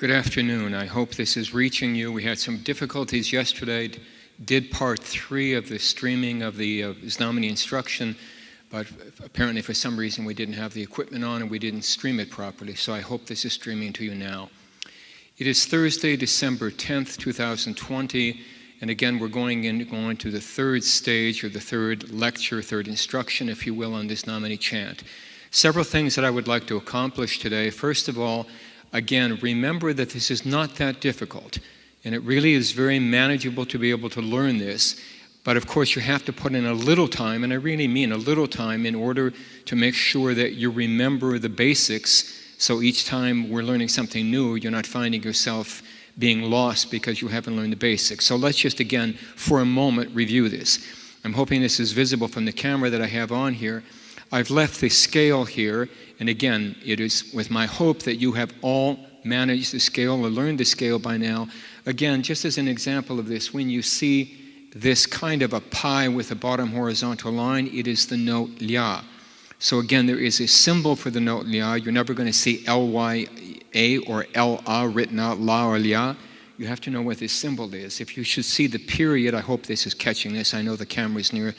Good afternoon. I hope this is reaching you. We had some difficulties yesterday. Did part 3 of the streaming of the Znamenny instruction, but apparently for some reason we didn't have the equipment on and we didn't stream it properly, so I hope this is streaming to you now. It is Thursday, December 10th, 2020, and again we're going to the third stage, or the third lecture, third instruction, if you will, on this Znamenny Chant. Several things that I would like to accomplish today. First of all, again, remember that this is not that difficult, and it really is very manageable to be able to learn this. But of course, you have to put in a little time, and I really mean a little time, in order to make sure that you remember the basics, so each time we're learning something new, you're not finding yourself being lost because you haven't learned the basics. So let's just, again, for a moment, review this. I'm hoping this is visible from the camera that I have on here. I've left the scale here, and again, it is with my hope that you have all managed the scale or learned the scale by now. Again, just as an example of this, when you see this kind of a pie with a bottom horizontal line, it is the note Lia. So again, there is a symbol for the note Lia. You're never going to see L-Y-A or L-A written out, La or Lia. You have to know what this symbol is. If you should see the period, I hope this is catching this. I know the camera's near,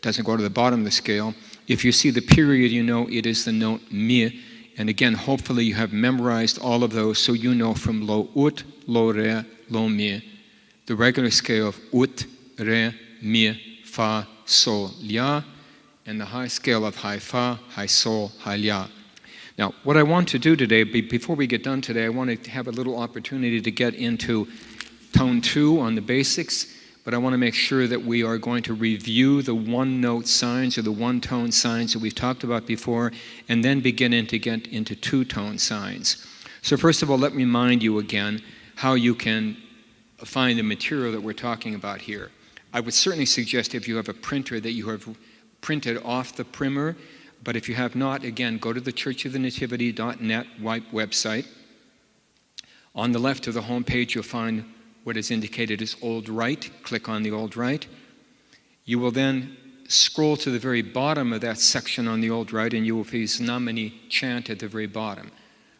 doesn't go to the bottom of the scale. If you see the period, you know it is the note Mi. And again, hopefully you have memorized all of those, so you know from Lo Ut, Lo Re, Lo Mi, the regular scale of Ut, Re, Mi, Fa, Sol, Lia, and the high scale of High Fa, High Sol, High Lia. Now, what I want to do today, before we get done today, I want to have a little opportunity to get into tone 2 on the basics. But I want to make sure that we are going to review the one-note signs or the one-tone signs that we've talked about before, and then begin to get into two-tone signs. So first of all, let me remind you again how you can find the material that we're talking about here. I would certainly suggest, if you have a printer, that you have printed off the primer, but if you have not, again, go to the churchofthenativity.net website. On the left of the home page, you'll find what is indicated as Old Right. Click on the Old Right. You will then scroll to the very bottom of that section on the Old Right, and you will see Znamenny Chant at the very bottom.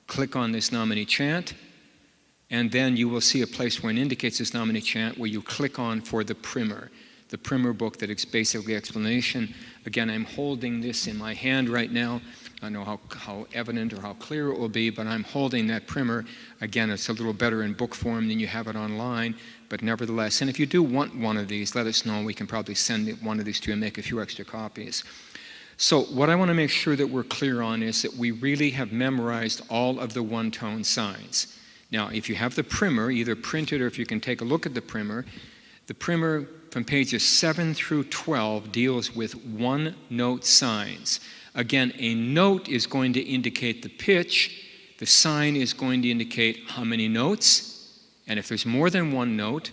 Click on this Znamenny Chant, and then you will see a place where it indicates this Znamenny Chant, where you click on for the primer book that is basically explanation. Again, I'm holding this in my hand right now. I don't know how evident or how clear it will be, but I'm holding that primer. Again, it's a little better in book form than you have it online, but nevertheless. And if you do want one of these, let us know. We can probably send one of these to you and make a few extra copies. So what I want to make sure that we're clear on is that we really have memorized all of the one-tone signs. Now, if you have the primer, either printed or if you can take a look at the primer from pages 7 through 12 deals with one-note signs. Again, a note is going to indicate the pitch. The sign is going to indicate how many notes. And if there's more than one note,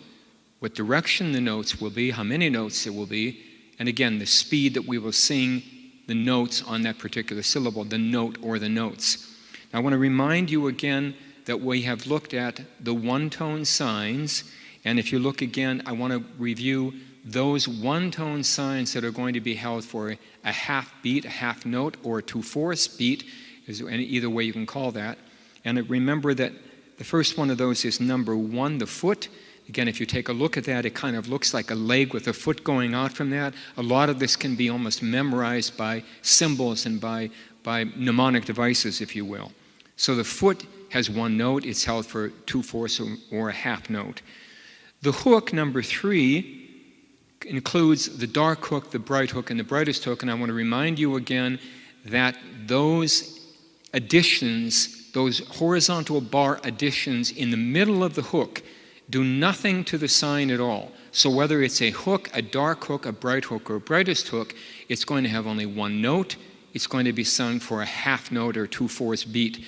what direction the notes will be, how many notes there will be, and again, the speed that we will sing the notes on that particular syllable, the note or the notes. Now, I want to remind you again that we have looked at the one-tone signs. And if you look again, I want to review those one-tone signs that are going to be held for a half beat, a half note, or a 2/4 beat, either way you can call that. And remember that the first one of those is number 1, the foot. Again, if you take a look at that, it kind of looks like a leg with a foot going out from that. A lot of this can be almost memorized by symbols and by mnemonic devices, if you will. So the foot has one note. It's held for 2/4 or a half note. The hook, number 3, includes the dark hook, the bright hook, and the brightest hook. And I want to remind you again that those additions, those horizontal bar additions in the middle of the hook, do nothing to the sign at all. So whether it's a hook, a dark hook, a bright hook, or a brightest hook, it's going to have only one note. It's going to be sung for a half note or 2/4 beat.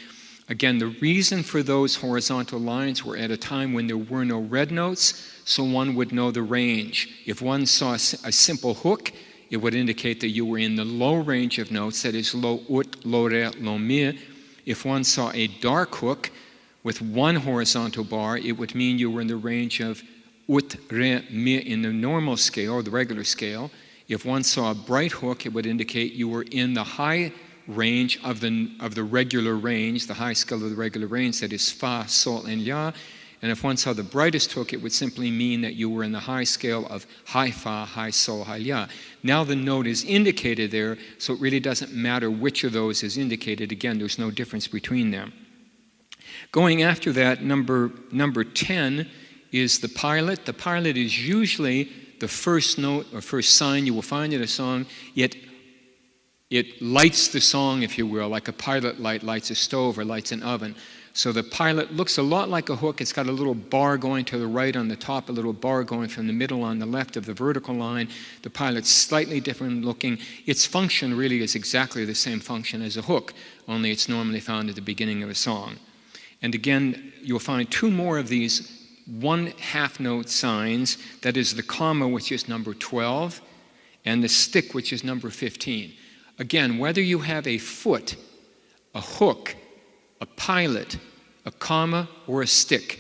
Again, the reason for those horizontal lines were at a time when there were no red notes, so one would know the range. If one saw a simple hook, it would indicate that you were in the low range of notes, that is Lo Ut, Lo Re, Lo Mi. If one saw a dark hook with one horizontal bar, it would mean you were in the range of Ut, Re, Mi in the normal scale, or the regular scale. If one saw a bright hook, it would indicate you were in the high range of the regular range, the high scale of the regular range, that is fa, sol, and la. And if one saw the brightest hook, it would simply mean that you were in the high scale of high fa, high sol, high la. Now the note is indicated there, so it really doesn't matter which of those is indicated. Again, there's no difference between them. Going after that, number 10 is the pilot. The pilot is usually the first note or first sign you will find in a song. It lights the song, if you will, like a pilot light lights a stove or lights an oven. So the pilot looks a lot like a hook. It's got a little bar going to the right on the top, a little bar going from the middle on the left of the vertical line. The pilot's slightly different looking. Its function really is exactly the same function as a hook, only it's normally found at the beginning of a song. And again, you'll find two more of these one half note signs. That is the comma, which is number 12, and the stick, which is number 15. Again, whether you have a foot, a hook, a pilot, a comma, or a stick,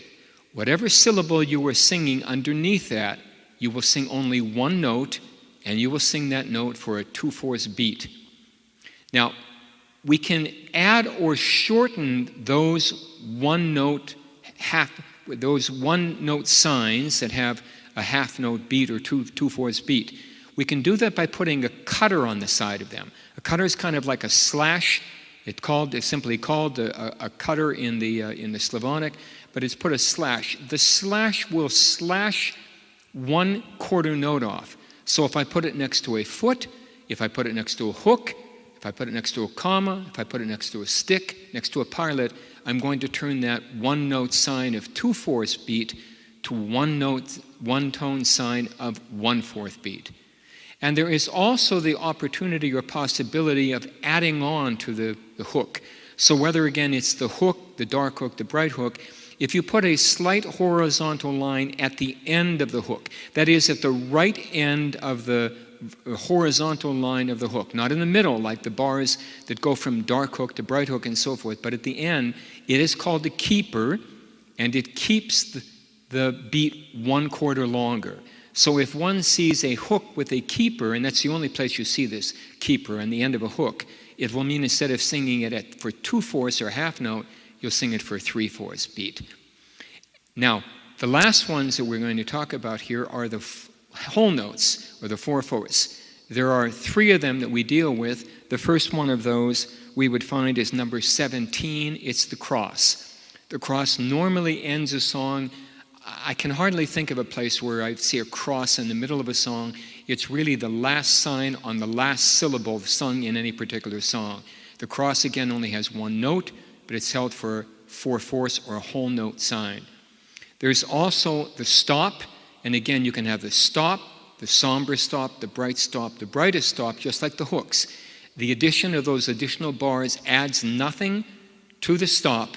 whatever syllable you are singing underneath that, you will sing only one note, and you will sing that note for a 2/4 beat. Now, we can add or shorten those one note signs that have a half note beat or 2/4 beat. We can do that by putting a cutter on the side of them. A cutter is kind of like a slash. It's simply called a cutter in the Slavonic, but it's put a slash. The slash will slash 1/4 note off. So if I put it next to a foot, if I put it next to a hook, if I put it next to a comma, if I put it next to a stick, next to a pilot, I'm going to turn that one note sign of 2/4 beat to one tone sign of 1/4 beat. And there is also the opportunity or possibility of adding on to the hook. So whether, again, it's the hook, the dark hook, the bright hook, if you put a slight horizontal line at the end of the hook, that is at the right end of the horizontal line of the hook, not in the middle like the bars that go from dark hook to bright hook and so forth, but at the end, it is called a keeper, and it keeps the beat 1/4 longer. So if one sees a hook with a keeper, and that's the only place you see this keeper on the end of a hook, it will mean instead of singing it for 2/4 or half note, you'll sing it for 3/4 beat. Now, the last ones that we're going to talk about here are the whole notes, or the 4/4. There are 3 of them that we deal with. The first one of those we would find is number 17. It's the cross. The cross normally ends a song. I can hardly think of a place where I see a cross in the middle of a song. It's really the last sign on the last syllable sung in any particular song. The cross, again, only has one note, but it's held for 4/4 or a whole note sign. There's also the stop, and again, you can have the stop, the somber stop, the bright stop, the brightest stop, just like the hooks. The addition of those additional bars adds nothing to the stop.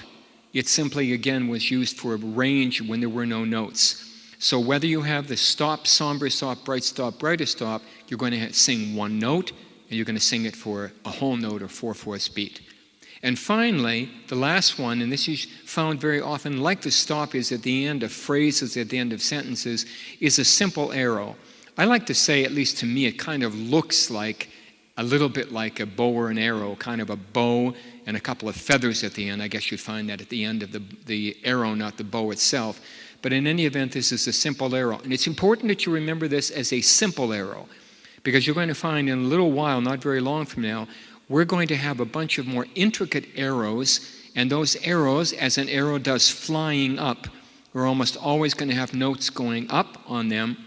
It simply, again, was used for a range when there were no notes. So whether you have the stop, somber stop, bright stop, brightest stop, you're going to sing one note, and you're going to sing it for a whole note or 4/4 beat. And finally, the last one, and this is found very often, like the stop is at the end of phrases, at the end of sentences, is a simple arrow. I like to say, at least to me, it kind of looks like a little bit like a bow or an arrow, kind of a bow and a couple of feathers at the end. I guess you'd find that at the end of the arrow, not the bow itself. But in any event, this is a simple arrow. And it's important that you remember this as a simple arrow, because you're going to find in a little while, not very long from now, we're going to have a bunch of more intricate arrows, and those arrows, as an arrow does flying up, we're almost always going to have notes going up on them,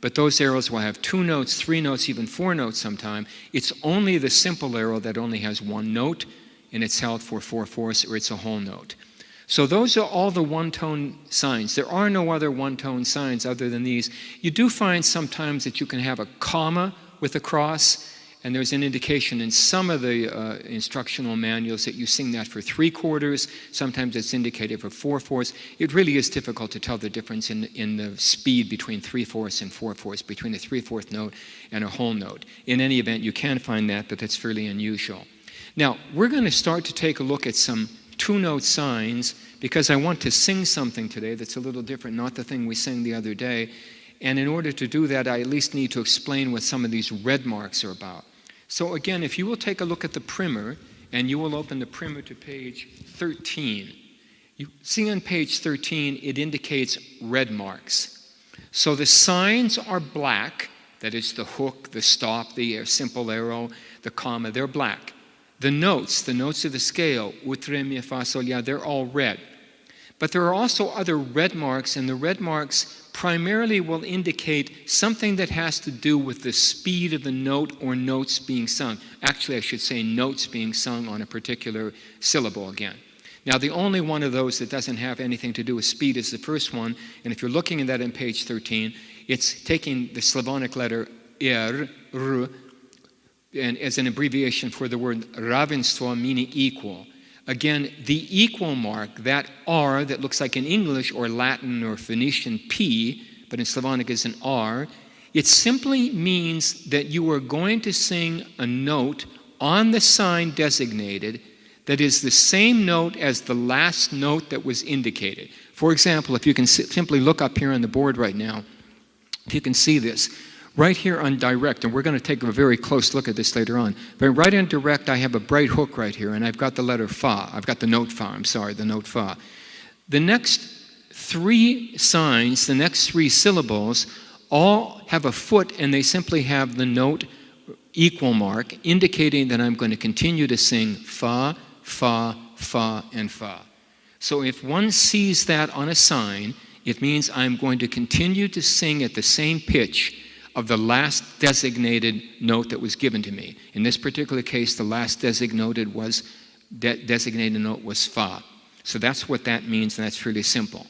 but those arrows will have 2 notes, 3 notes, even 4 notes sometime. It's only the simple arrow that only has 1 note, and it's held for 4/4, or it's a whole note. So those are all the one-tone signs. There are no other one-tone signs other than these. You do find sometimes that you can have a comma with a cross, and there's an indication in some of the instructional manuals that you sing that for 3/4. Sometimes it's indicated for 4/4. It really is difficult to tell the difference in the speed between 3/4 and 4/4, between a 3/4 note and a whole note. In any event, you can find that, but that's fairly unusual. Now, we're going to start to take a look at some 2-note signs, because I want to sing something today that's a little different, not the thing we sang the other day. And in order to do that, I at least need to explain what some of these red marks are about. So again, if you will take a look at the primer, and you will open the primer to page 13. You see on page 13, it indicates red marks. So the signs are black, that is the hook, the stop, the simple arrow, the comma, they're black. The notes of the scale, ut, re, mi, fa, sol, la, they're all red. But there are also other red marks, and the red marks primarily will indicate something that has to do with the speed of the note or notes being sung. Actually, I should say notes being sung on a particular syllable again. Now, the only one of those that doesn't have anything to do with speed is the first one, and if you're looking at that on page 13, it's taking the Slavonic letter r, and as an abbreviation for the word ravенstvo, meaning equal. Again, the equal mark, that R that looks like in English or Latin or Phoenician P, but in Slavonic is an R, it simply means that you are going to sing a note on the sign designated that is the same note as the last note that was indicated. For example, if you can simply look up here on the board right now, if you can see this. Right here on direct, and we're going to take a very close look at this later on, but right on direct I have a bright hook right here, and I've got the letter fa. I've got the note fa, the note fa. The next three signs, the next three syllables, all have a foot, and they simply have the note equal mark, indicating that I'm going to continue to sing fa, fa, fa, and fa. So if one sees that on a sign, it means I'm going to continue to sing at the same pitch of the last designated note that was given to me. In this particular case, the last designated note was fa. So that's what that means, and that's really simple.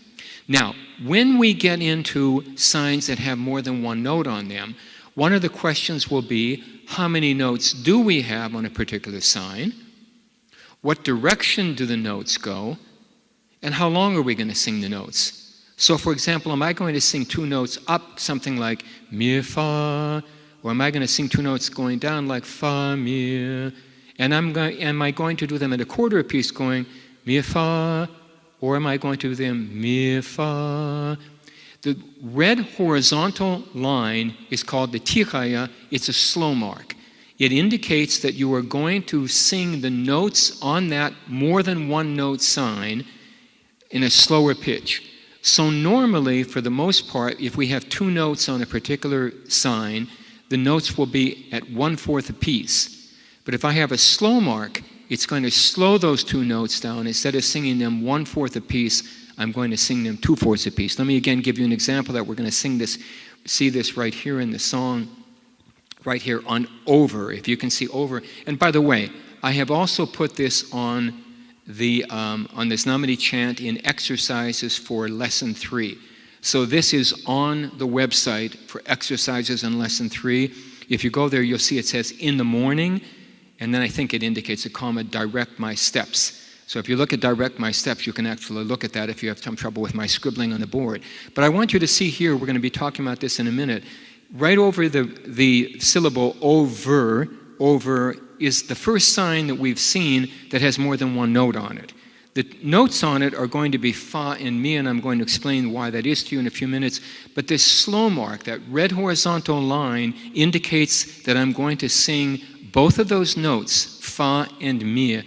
Now, when we get into signs that have more than one note on them, one of the questions will be, how many notes do we have on a particular sign? What direction do the notes go? And how long are we going to sing the notes? So, for example, am I going to sing two notes up, something like mi, fa, or am I going to sing two notes going down like fa, mi? And am I going to do them at a quarter apiece going mi, fa, or am I going to do them mi, fa? The red horizontal line is called the Tikaya. It's a slow mark. It indicates that you are going to sing the notes on that more than one note sign in a slower pitch. So normally, for the most part, if we have two notes on a particular sign, the notes will be at 1/4 apiece. But if I have a slow mark, it's going to slow those two notes down. Instead of singing them 1/4 apiece, I'm going to sing them 2/4 apiece. Let me again give you an example that we're going to see this right here in the song, right here on over, if you can see over. And by the way, I have also put this on the Znamenny Chant in exercises for lesson 3. So this is on the website for exercises in lesson 3. If you go there, you'll see it says in the morning, and then I think it indicates a comma, direct my steps. So if you look at direct my steps, you can actually look at that if you have some trouble with my scribbling on the board. But I want you to see here, we're going to be talking about this in a minute, right over the syllable over is the first sign that we've seen that has more than one note on it. The notes on it are going to be fa and mi, and I'm going to explain why that is to you in a few minutes. But this slow mark, that red horizontal line, indicates that I'm going to sing both of those notes, fa and mi,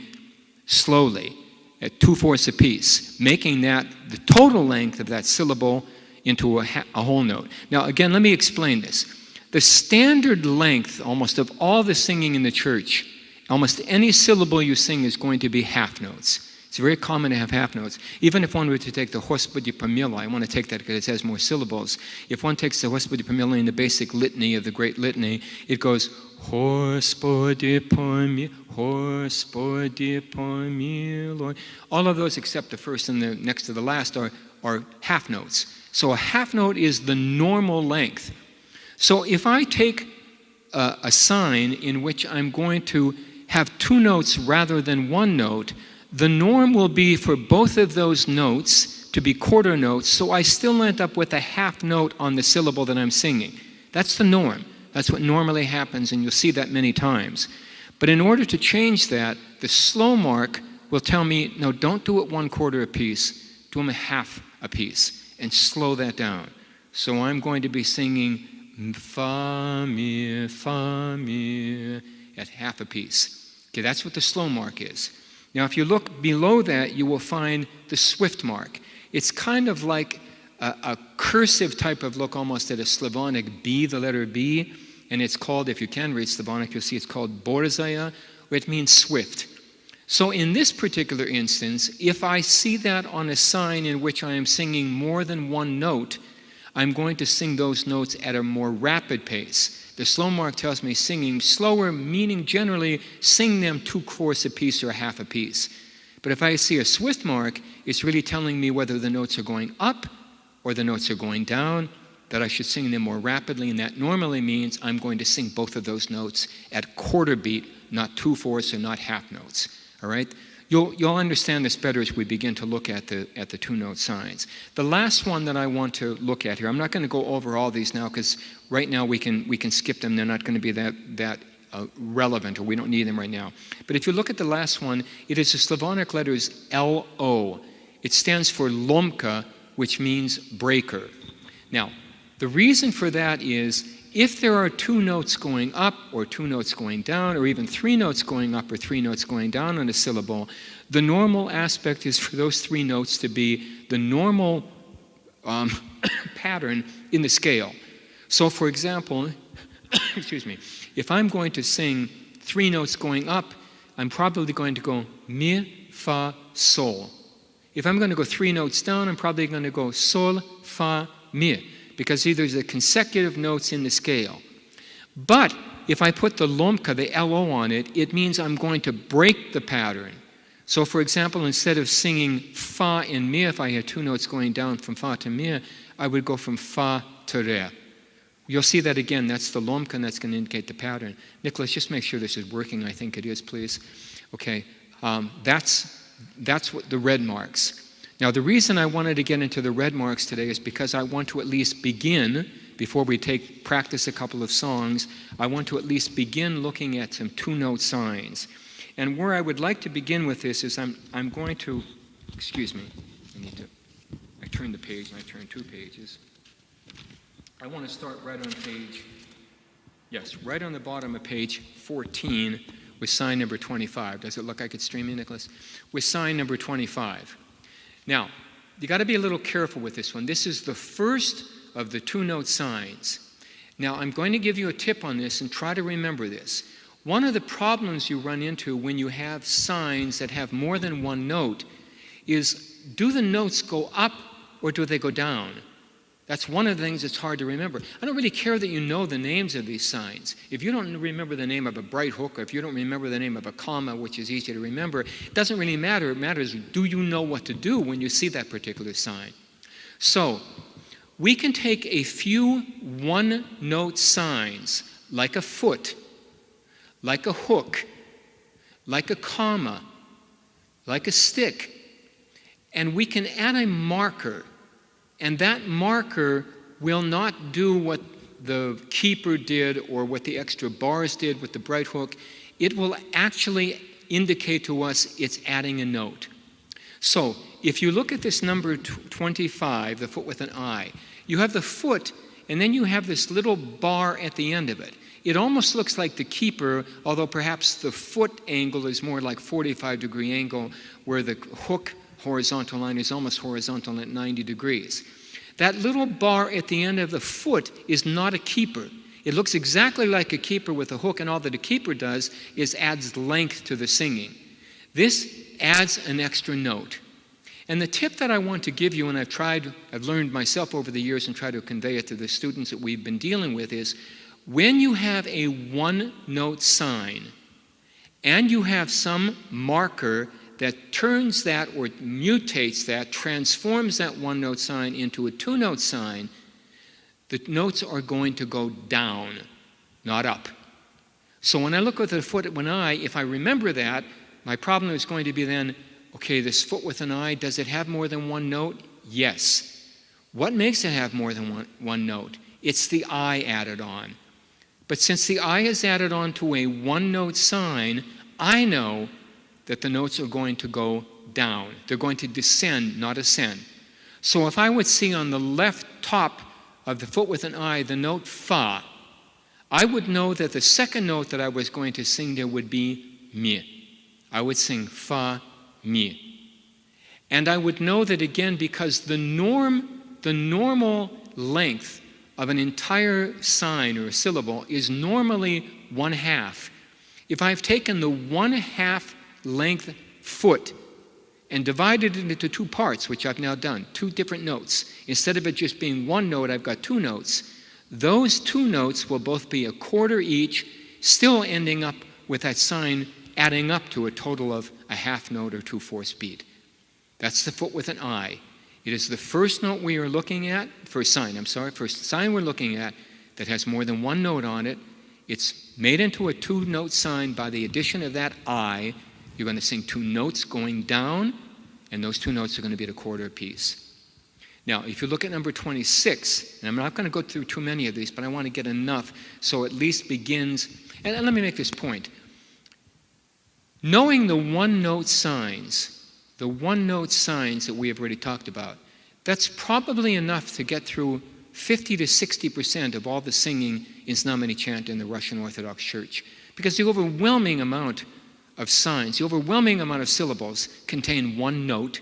slowly at 2/4 apiece, making that the total length of that syllable into a whole note. Now, again, let me explain this. The standard length, almost of all the singing in the church, almost any syllable you sing is going to be half notes. It's very common to have half notes. Even if one were to take the Господи помилуй, I want to take that because it has more syllables. If one takes the Господи помилуй in the basic litany of the Great Litany, it goes Господи помилуй, Господи помилуй. All of those except the first and the next to the last are half notes. So a half note is the normal length. So if I take a sign in which I'm going to have two notes rather than one note, the norm will be for both of those notes to be quarter notes, so I still end up with a half note on the syllable that I'm singing. That's the norm. That's what normally happens, and you'll see that many times. But in order to change that, the slow mark will tell me, no, don't do it 1/4 apiece, do them a half apiece, and slow that down. So I'm going to be singing fa mi at half apiece. Okay, that's what the slow mark is. Now, if you look below that, you will find the swift mark. It's kind of like a cursive type of look, almost at a Slavonic B, the letter B, and it's called, if you can read Slavonic, you'll see it's called borzaya, which means swift. So in this particular instance, if I see that on a sign in which I am singing more than one note, I'm going to sing those notes at a more rapid pace. The slow mark tells me singing slower, meaning generally sing them 2 quarts a piece or half a piece. But if I see a swift mark, it's really telling me whether the notes are going up or the notes are going down, that I should sing them more rapidly, and that normally means I'm going to sing both of those notes at quarter beat, not 2/4 or not half notes. All right? You'll understand this better as we begin to look at the 2-note signs. The last one that I want to look at here, I'm not going to go over all these now because right now we can skip them. They're not going to be that relevant, or we don't need them right now. But if you look at the last one, it is the Slavonic letters L-O. It stands for lomka, which means breaker. Now, the reason for that is if there are 2 notes going up or 2 notes going down, or even 3 notes going up or 3 notes going down on a syllable, the normal aspect is for those 3 notes to be the normal pattern in the scale. So for example, excuse me, if I'm going to sing 3 notes going up, I'm probably going to go mi, fa, sol. If I'm going to go 3 notes down, I'm probably going to go sol, fa, mi, because these are consecutive notes in the scale. But if I put the lomka, the L-O on it, it means I'm going to break the pattern. So for example, instead of singing fa and mi, if I had 2 notes going down from fa to mi, I would go from fa to re. You'll see that again. That's the lomka, and that's going to indicate the pattern. Nicholas, just make sure this is working. I think it is, please. Okay, that's what the red marks. Now, the reason I wanted to get into the red marks today is because I want to at least begin, before we practice a couple of songs, I want to at least begin looking at some 2-note signs. And where I would like to begin with this is I'm going to, excuse me, I turned the page and I turned 2 pages. I want to start right on right on the bottom of page 14 with sign number 25. Does it look like it's streaming, Nicholas? With sign number 25. Now, you got to be a little careful with this one. This is the first of the 2-note signs. Now, I'm going to give you a tip on this and try to remember this. One of the problems you run into when you have signs that have more than 1 note is, do the notes go up or do they go down? That's one of the things that's hard to remember. I don't really care that you know the names of these signs. If you don't remember the name of a bright hook, or if you don't remember the name of a comma, which is easy to remember, it doesn't really matter. It matters, do you know what to do when you see that particular sign? So, we can take a few 1-note signs, like a foot, like a hook, like a comma, like a stick, and we can add a marker. And that marker will not do what the keeper did or what the extra bars did with the bright hook. It will actually indicate to us it's adding a note. So if you look at this number 25, the foot with an I, you have the foot, and then you have this little bar at the end of it. It almost looks like the keeper, although perhaps the foot angle is more like 45-degree angle, where the hook horizontal line is almost horizontal at 90 degrees. That little bar at the end of the foot is not a keeper. It looks exactly like a keeper with a hook, and all that a keeper does is adds length to the singing. This adds an extra note. And the tip that I want to give you, and I've learned myself over the years and try to convey it to the students that we've been dealing with, is when you have a 1-note sign and you have some marker that turns that or mutates that, transforms that 1-note sign into a 2-note sign, the notes are going to go down, not up. So when I look at the foot with an I, if I remember that, my problem is going to be then, okay, this foot with an I, does it have more than 1 note? Yes. What makes it have more than one note? It's the I added on. But since the I is added on to a 1-note sign, I know that the notes are going to go down. They're going to descend, not ascend. So if I would see on the left top of the foot with an I the note fa, I would know that the second note that I was going to sing there would be mi. I would sing fa, mi. And I would know that again because the normal length of an entire sign or a syllable is normally 1/2. If I've taken the 1/2 length foot and divided it into two parts, which I've now done, two different notes, instead of it just being one note, I've got two notes. Those two notes will both be 1/4 each, still ending up with that sign adding up to a total of a 1/2 note or 2/4 beat. That's the foot with an I. It is the first note we are looking at, first sign we're looking at that has more than one note on it. It's made into a 2-note sign by the addition of that I. You're going to sing 2 notes going down, and those 2 notes are going to be at 1/4 apiece. Now, if you look at number 26, and I'm not going to go through too many of these, but I want to get enough so it at least begins, and let me make this point. Knowing the 1-note signs that we have already talked about, that's probably enough to get through 50 to 60% of all the singing in Znamenny Chant in the Russian Orthodox Church. Because the overwhelming amount of signs, the overwhelming amount of syllables contain 1 note,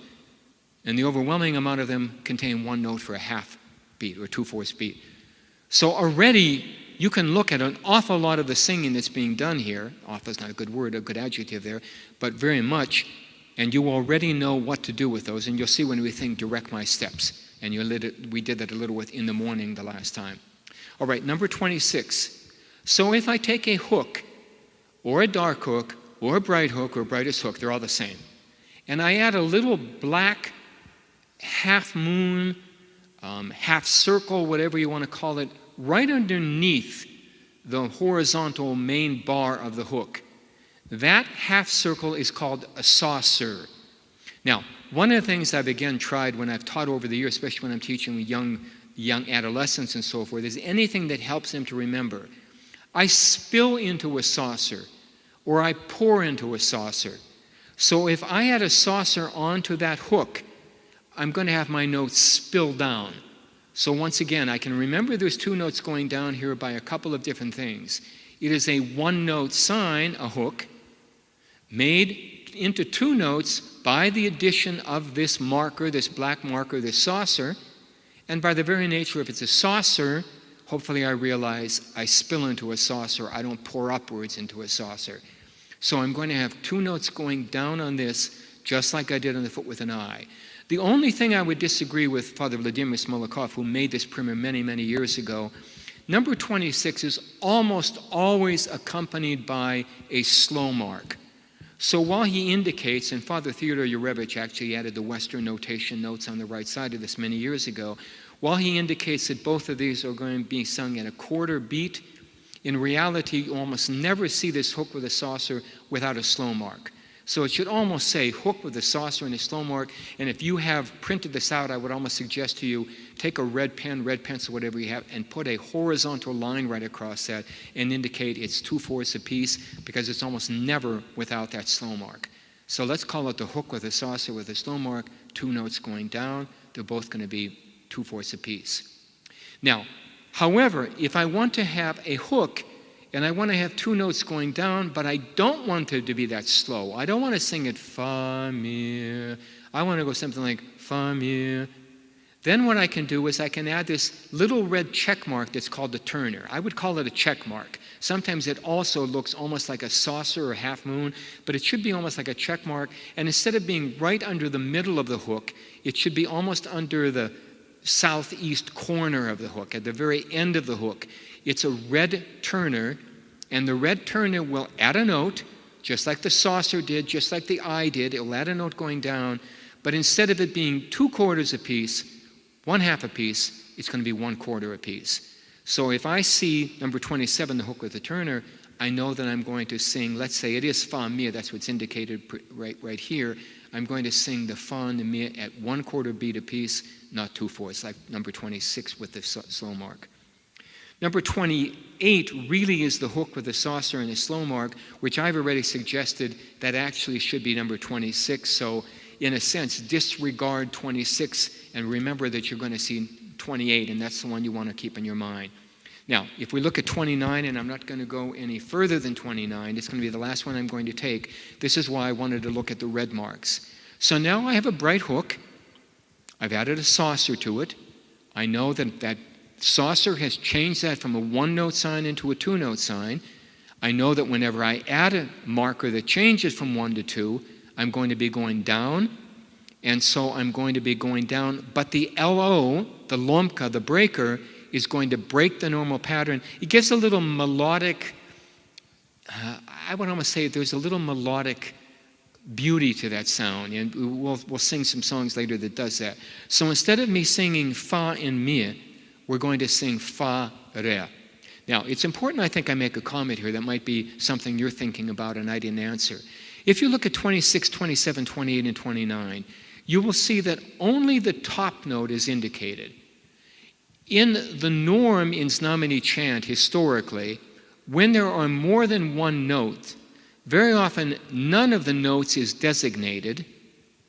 and the overwhelming amount of them contain 1 note for a 1/2 beat or 2/4 beat. So already you can look at an awful lot of the singing that's being done here. Awful is not a good word, a good adjective there, but very much, and you already know what to do with those, and you'll see when we think direct my steps. And we did that a little with in the morning the last time. All right, number 26. So if I take a hook, or a dark hook, or a bright hook, or brightest hook, they're all the same, and I add a little black half moon, half circle, whatever you want to call it, right underneath the horizontal main bar of the hook. That half circle is called a saucer. Now, one of the things I've again tried when I've taught over the years, especially when I'm teaching young adolescents and so forth, is anything that helps them to remember. I spill into a saucer, or I pour into a saucer. So if I add a saucer onto that hook, I'm going to have my notes spill down. So once again, I can remember there's 2 notes going down here by a couple of different things. It is a 1-note sign, a hook, made into 2 notes by the addition of this marker, this black marker, this saucer. And by the very nature, if it's a saucer, hopefully I realize I spill into a saucer. I don't pour upwards into a saucer. So I'm going to have 2 notes going down on this, just like I did on the foot with an I. The only thing I would disagree with Father Vladimir Smolikov, who made this primer many, many years ago, number 26 is almost always accompanied by a slow mark. So while he indicates, and Father Theodore Urevich actually added the Western notation notes on the right side of this many years ago, while he indicates that both of these are going to be sung at 1/4 beat, in reality you almost never see this hook with a saucer without a slow mark. So it should almost say hook with a saucer and a slow mark, and if you have printed this out, I would almost suggest to you, take a red pen, red pencil, whatever you have, and put a horizontal line right across that and indicate it's 2/4 apiece, because it's almost never without that slow mark. So let's call it the hook with a saucer with a slow mark, 2 notes going down. They're both going to be 2/4 apiece. Now, however, if I want to have a hook and I want to have 2 notes going down, but I don't want it to be that slow. I don't want to sing it fa, mi. I want to go something like fa, mi. Then what I can do is I can add this little red check mark that's called the turner. I would call it a check mark. Sometimes it also looks almost like a saucer or half moon, but it should be almost like a check mark. And instead of being right under the middle of the hook, it should be almost under the southeast corner of the hook, at the very end of the hook. It's a red turner, and the red turner will add a note, just like the saucer did, just like the I did. It'll add a note going down, but instead of it being 2/4 apiece, 1/2 apiece, it's going to be 1/4 apiece. So if I see number 27, the hook with the turner, I know that I'm going to sing, let's say it is fa, mi, that's what's indicated right here. I'm going to sing the fa and the mi at 1/4 beat apiece, not 2/4, like number 26 with the slow mark. Number 28 really is the hook with the saucer and the slow mark, which I've already suggested that actually should be number 26. So in a sense, disregard 26 and remember that you're going to see 28, and that's the one you want to keep in your mind. Now, if we look at 29, and I'm not going to go any further than 29, it's going to be the last one I'm going to take. This is why I wanted to look at the red marks. So now I have a bright hook. I've added a saucer to it. I know that that saucer has changed that from a one-note sign into a two-note sign. I know that whenever I add a marker that changes from 1 to 2, I'm going to be going down. And so I'm going to be going down. But the LO, the lomka, the breaker, is going to break the normal pattern. It gives a little melodic, I would almost say there's a little melodic beauty to that sound. And we'll sing some songs later that does that. So instead of me singing fa and mi, we're going to sing fa, re. Now, it's important, I think, I make a comment here that might be something you're thinking about and I didn't answer. If you look at 26, 27, 28, and 29, you will see that only the top note is indicated. In the norm in Znamenny Chant, historically, when there are more than one note, very often none of the notes is designated.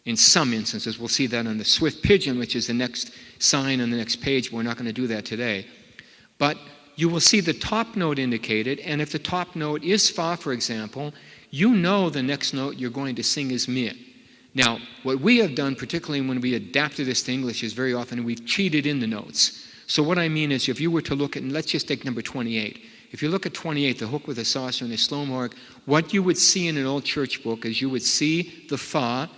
In some instances, we'll see that on the swift pigeon, which is the next sign on the next page. We're not going to do that today. But you will see the top note indicated, and if the top note is fa, for example, you know the next note you're going to sing is mi. Now, what we have done, particularly when we adapted this to English, is very often we've cheated in the notes. So what I mean is if you were to look at, and let's just take number 28. If you look at 28, the hook with a saucer and a slow mark, what you would see in an old church book is you would see the fa,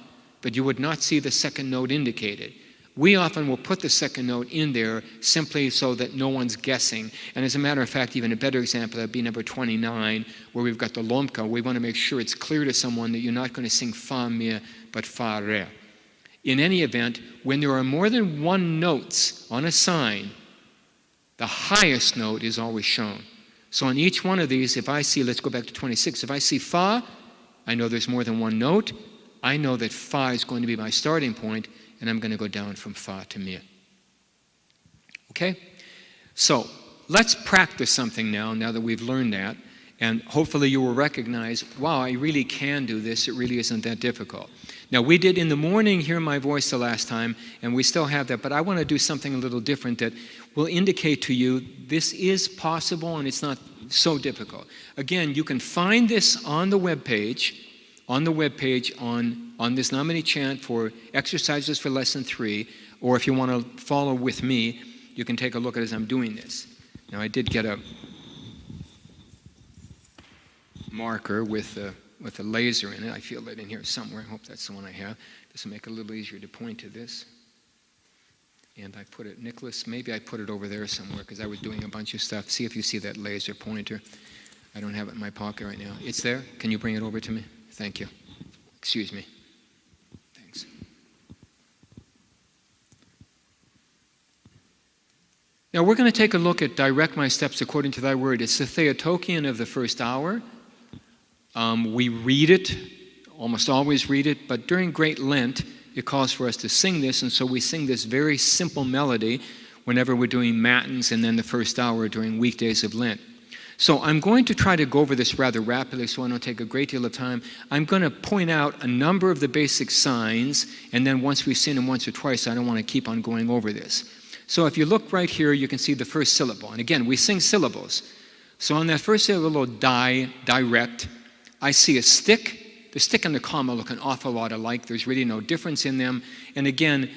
but you would not see the second note indicated. We often will put the second note in there simply so that no one's guessing. And as a matter of fact, even a better example would be number 29, where we've got the lomka. We want to make sure it's clear to someone that you're not going to sing fa mi, but fa re. In any event, when there are more than one notes on a sign, the highest note is always shown. So on each one of these, if I see, let's go back to 26, if I see fa, I know there's more than one note. I know that fa is going to be my starting point, and I'm going to go down from fa to mi. Okay? So let's practice something now that we've learned that, and hopefully you will recognize, wow, I really can do this. It really isn't that difficult. Now, we did in the morning hear my voice the last time, and we still have that, but I want to do something a little different that will indicate to you this is possible and it's not so difficult. Again, you can find this on the webpage, on the Znamenny Chant for exercises for lesson 3, or if you want to follow with me, you can take a look at it as I'm doing this. Now, I did get a marker with a laser in it. I feel that in here somewhere. I hope that's the one I have. This will make it a little easier to point to this. And I put it, Nicholas, maybe I put it over there somewhere because I was doing a bunch of stuff. See if you see that laser pointer. I don't have it in my pocket right now. It's there? Can you bring it over to me? Thank you. Excuse me. Thanks. Now we're going to take a look at Direct My Steps According to Thy Word. It's the Theotokion of the first hour. We read it, almost always read it, but during Great Lent, it calls for us to sing this, and so we sing this very simple melody whenever we're doing matins and then the first hour during weekdays of Lent. So I'm going to try to go over this rather rapidly so I don't take a great deal of time. I'm going to point out a number of the basic signs, and then once we've seen them once or twice, I don't want to keep on going over this. So if you look right here, you can see the first syllable. And again, we sing syllables. So on that first syllable, direct, I see a stick. The stick and the comma look an awful lot alike. There's really no difference in them. And again,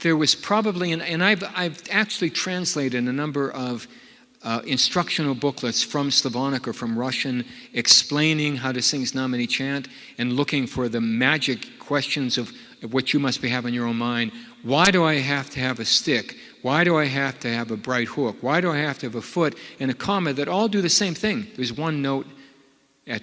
there was probably, and I've actually translated a number of instructional booklets from Slavonic or from Russian explaining how to sing Znamenny Chant and looking for the magic questions of what you must be having in your own mind. Why do I have to have a stick? Why do I have to have a bright hook? Why do I have to have a foot and a comma that all do the same thing? There's one note at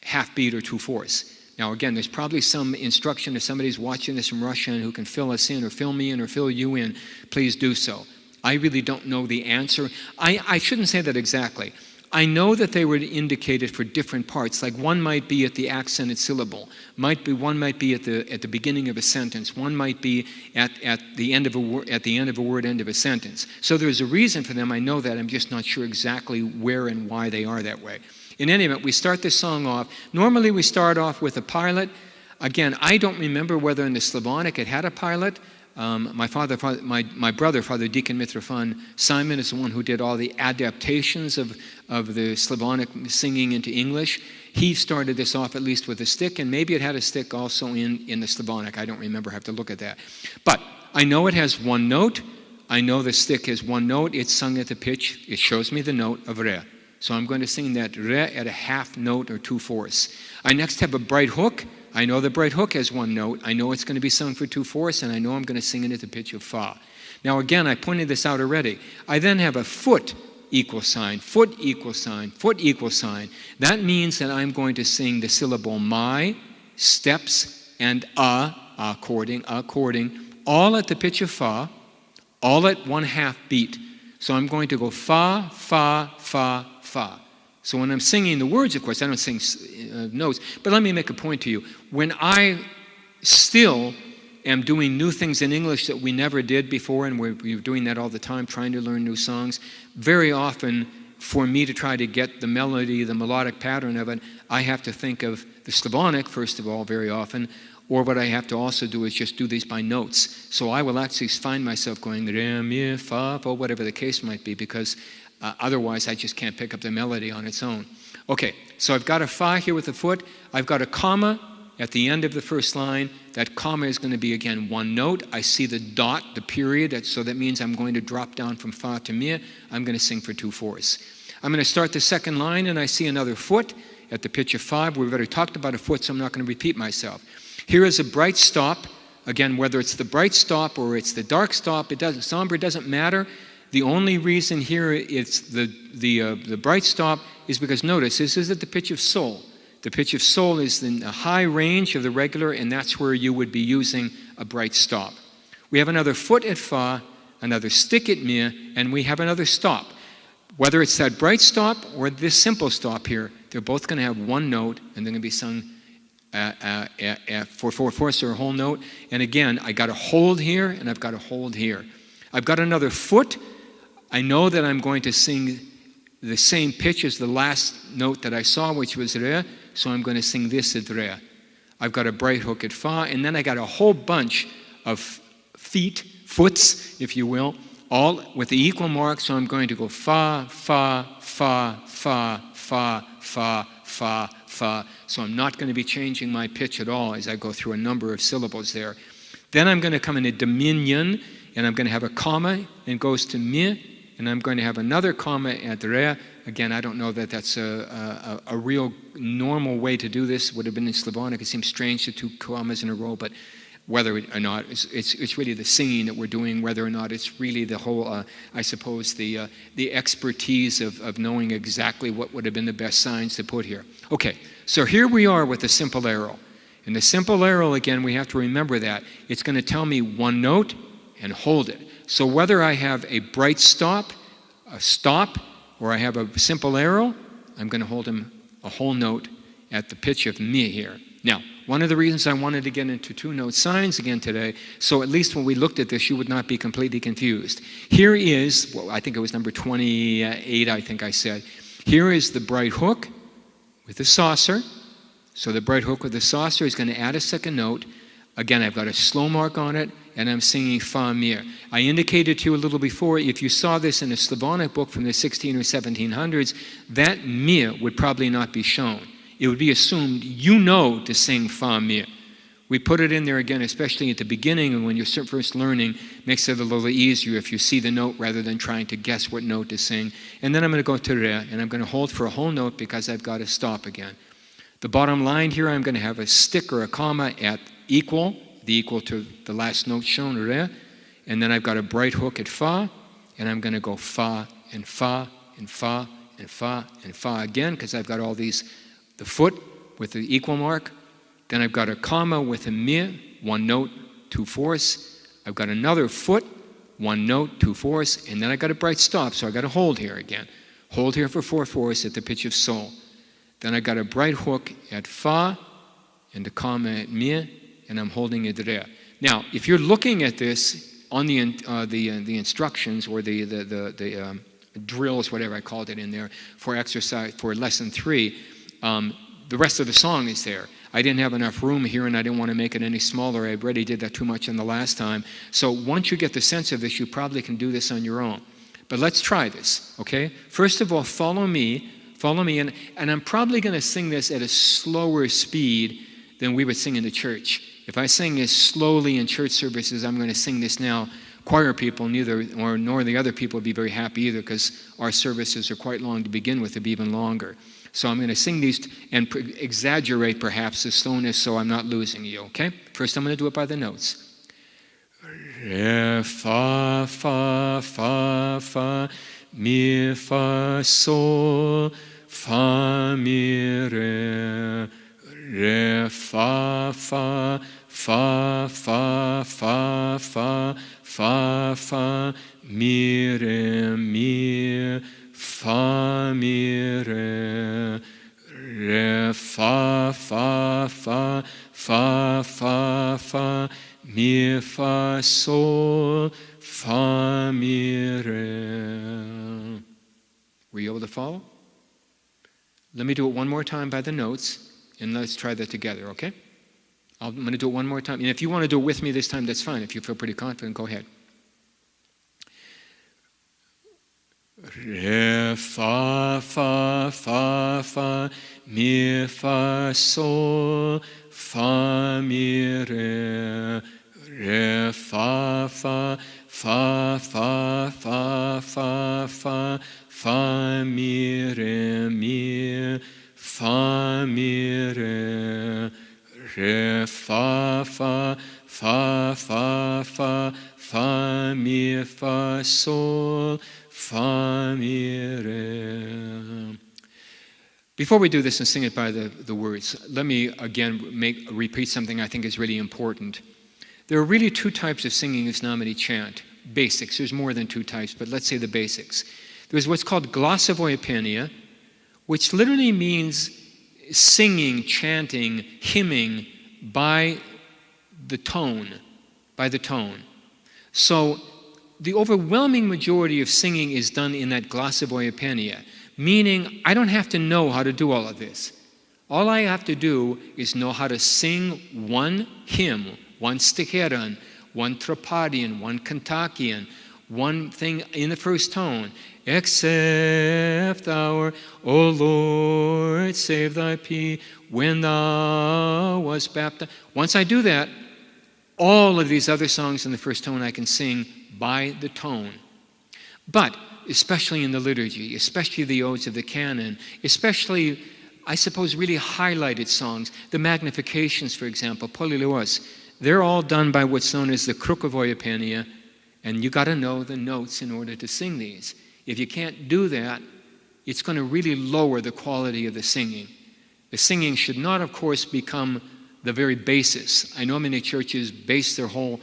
half beat or 2/4. Now again, there's probably some instruction if somebody's watching this from Russia and who can fill us in or fill me in or fill you in, please do so. I really don't know the answer. I shouldn't say that exactly. I know that they were indicated for different parts. Like one might be at the accented syllable. One might be at the beginning of a sentence. One might be at the end of a word, end of a sentence. So there's a reason for them. I know that. I'm just not sure exactly where and why they are that way. In any event, we start this song off. Normally we start off with a pilot. Again, I don't remember whether in the Slavonic it had a pilot. My brother, Father Deacon Mitrofan Simon, is the one who did all the adaptations of the Slavonic singing into English. He started this off at least with a stick, and maybe it had a stick also in the Slavonic. I don't remember. I have to look at that. But I know it has one note. I know the stick has one note. It's sung at the pitch. It shows me the note of re. So I'm going to sing that re at a half note or 2/4. I next have a bright hook. I know the bright hook has one note. I know it's going to be sung for 2/4, and I know I'm going to sing it at the pitch of fa. Now again, I pointed this out already. I then have a foot equal sign, foot equal sign, foot equal sign. That means that I'm going to sing the syllable my, steps, and according, all at the pitch of fa, all at 1/2 beat. So I'm going to go fa, fa, fa, fa. So when I'm singing the words, of course, I don't sing notes, but let me make a point to you. When I still am doing new things in English that we never did before, and we're doing that all the time, trying to learn new songs, very often for me to try to get the melody, the melodic pattern of it, I have to think of the Slavonic, first of all, very often, or what I have to also do is just do these by notes. So I will actually find myself going re, mi, fa, or whatever the case might be, because otherwise I just can't pick up the melody on its own. Okay, so I've got a fa here with the foot. I've got a comma at the end of the first line. That comma is going to be, again, one note. I see the dot, the period, so that means I'm going to drop down from fa to mi. I'm going to sing for 2/4. I'm going to start the second line, and I see another foot at the pitch of 5. We've already talked about a foot, so I'm not going to repeat myself. Here is a bright stop. Again, whether it's the bright stop or it's the dark stop, somber, it doesn't matter. The only reason here it's the bright stop is because, notice, this is at the pitch of sol. The pitch of sol is in the high range of the regular, and that's where you would be using a bright stop. We have another foot at fa, another stick at mi, and we have another stop. Whether it's that bright stop or this simple stop here, they're both going to have one note, and they're going to be sung for 4/4 or a whole note. And again, I got a hold here, and I've got a hold here. I've got another foot. I know that I'm going to sing the same pitch as the last note that I saw, which was re, so I'm going to sing this at re. I've got a bright hook at fa, and then I got a whole bunch of foots, if you will, all with the equal mark, so I'm going to go fa, fa, fa, fa, fa, fa, fa, fa. So I'm not going to be changing my pitch at all as I go through a number of syllables there. Then I'm going to come in a dominion, and I'm going to have a comma, and it goes to mi, and I'm going to have another comma at re. Again, I don't know that that's a real normal way to do this. It would have been in Slavonic. It seems strange to 2 commas in a row, but whether or not, it's really the singing that we're doing, whether or not it's really the whole, I suppose, the expertise of knowing exactly what would have been the best signs to put here. Okay, so here we are with the simple arrow. And the simple arrow, again, we have to remember that. It's going to tell me one note and hold it. So whether I have a bright stop, a stop, or I have a simple arrow, I'm going to hold him a whole note at the pitch of mi here. Now, one of the reasons I wanted to get into 2-note signs again today, so at least when we looked at this, you would not be completely confused. Here is, well, I think it was number 28, I think I said. Here is the bright hook with the saucer. So the bright hook with the saucer is going to add a second note. Again, I've got a slow mark on it, and I'm singing fa mir. I indicated to you a little before, if you saw this in a Slavonic book from the 16 or 1700s, that mir would probably not be shown. It would be assumed you know to sing fa mir. We put it in there again, especially at the beginning, and when you're first learning, makes it a little easier if you see the note rather than trying to guess what note to sing. And then I'm going to go to re, and I'm going to hold for a whole note because I've got to stop again. The bottom line here, I'm going to have a stick or a comma at equal to the last note shown, re, and then I've got a bright hook at fa, and I'm going to go fa and fa and fa and fa and fa again because I've got all these, the foot with the equal mark, then I've got a comma with a mi, one note, 2/4. I've got another foot, one note, 2/4, and then I've got a bright stop, so I've got to hold here again. Hold here for 4/4 at the pitch of sol. Then I got a bright hook at fa and a comma at mi, and I'm holding it re. Now, if you're looking at this on the instructions or the drills, whatever I called it in there, for exercise, for lesson 3, the rest of the song is there. I didn't have enough room here, and I didn't want to make it any smaller. I already did that too much in the last time. So once you get the sense of this, you probably can do this on your own. But let's try this, okay? First of all, follow me, and I'm probably going to sing this at a slower speed than we would sing in the church. If I sing this slowly in church services, I'm going to sing this now. Choir people, nor the other people would be very happy either, because our services are quite long to begin with, they'll be even longer. So I'm going to sing these and exaggerate perhaps the slowness so I'm not losing you, okay? First I'm going to do it by the notes. Re, fa, fa, fa, fa, mi, fa, sol, fa, mi, re. Re, fa, fa, fa, fa, fa, fa, fa, fa, mi, re, mi, fa, mi, re. Re, fa, fa, fa, fa, fa, fa, mi, fa, sol, fa, mi, re. Were you able to follow? Let me do it one more time by the notes, and let's try that together, okay? I'm going to do it one more time. And if you want to do it with me this time, that's fine. If you feel pretty confident, go ahead. Re, fa, fa, fa, fa, mi, fa, sol, fa, mi, re. Re, fa, fa, fa, fa, fa, fa, fa, fa, mi, re, mi, fa, mi, re. Re, fa, fa, fa, fa, fa, fa, mi, fa, sol, fa, mi, re. Before we do this and sing it by the words, let me again repeat something I think is really important. There are really two types of singing Znamenny Chant, basics. There's more than two types, but let's say the basics. There's what's called glasovoy openia, which literally means singing, chanting, hymning by the tone, So the overwhelming majority of singing is done in that glasovoy openia, meaning I don't have to know how to do all of this. All I have to do is know how to sing one hymn, one sticheran, one trapadian, one kantakian, one thing in the first tone. Except our, O Lord, save thy peace, when thou wast baptized. Once I do that, all of these other songs in the first tone I can sing by the tone. But especially in the liturgy, especially the odes of the canon, especially, I suppose, really highlighted songs, the magnifications, for example, Polilios, they're all done by what's known as the krukovoy openia, and you got to know the notes in order to sing these. If you can't do that, it's going to really lower the quality of the singing. The singing should not, of course, become the very basis. I know many churches base their whole